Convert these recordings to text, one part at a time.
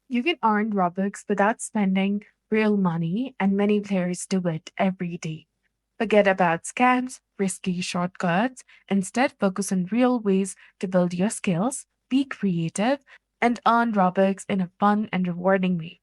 You can earn Robux without spending real money, and many players do it every day. Forget about scams, risky shortcuts. Instead, focus on real ways to build your skills, be creative, and earn Robux in a fun and rewarding way.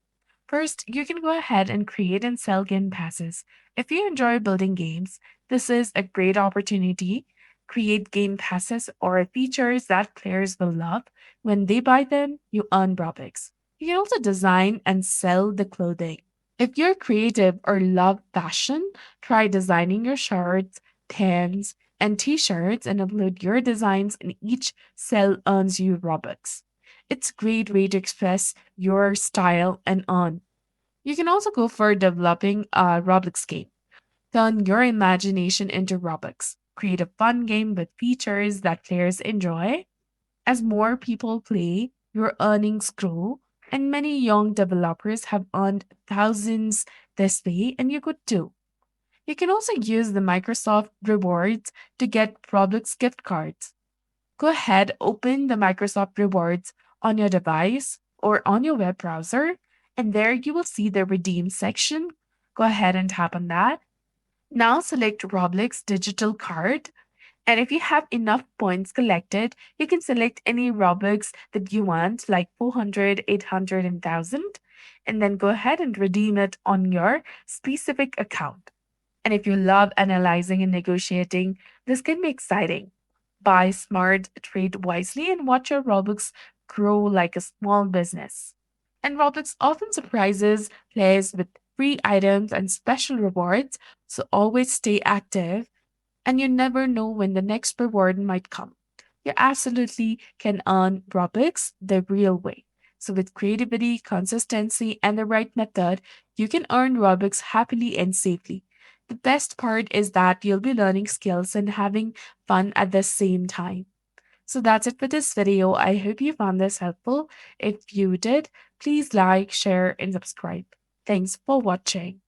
First, you can go ahead and create and sell game passes. If you enjoy building games, this is a great opportunity. Create game passes or features that players will love. When they buy them, you earn Robux. You can also design and sell the clothing. If you're creative or love fashion, try designing your shirts, pants, and t shirts and upload your designs, and each sell earns you Robux. It's a great way to express your style and earn. You can also go for developing a Roblox game. Turn your imagination into Robux. Create a fun game with features that players enjoy. As more people play, your earnings grow, and many young developers have earned thousands this way, and you could too. You can also use the Microsoft rewards to get Roblox gift cards. Go ahead, open the Microsoft rewards on your device or on your web browser, and there you will see the redeem section. Go ahead and tap on that. Now select Roblox digital card, and if you have enough points collected, you can select any Robux that you want, like 400, 800, and 1000, and then go ahead and redeem it on your specific account. And if you love analyzing and negotiating, this can be exciting. Buy smart, trade wisely, and watch your Robux grow like a small business. And Roblox often surprises players with free items and special rewards, so always stay active, and you never know when the next reward might come. You absolutely can earn Robux the real way. So, with creativity, consistency, and the right method, you can earn Robux happily and safely. The best part is that you'll be learning skills and having fun at the same time. So, that's it for this video. I hope you found this helpful. If you did, please like, share, and subscribe. Thanks for watching.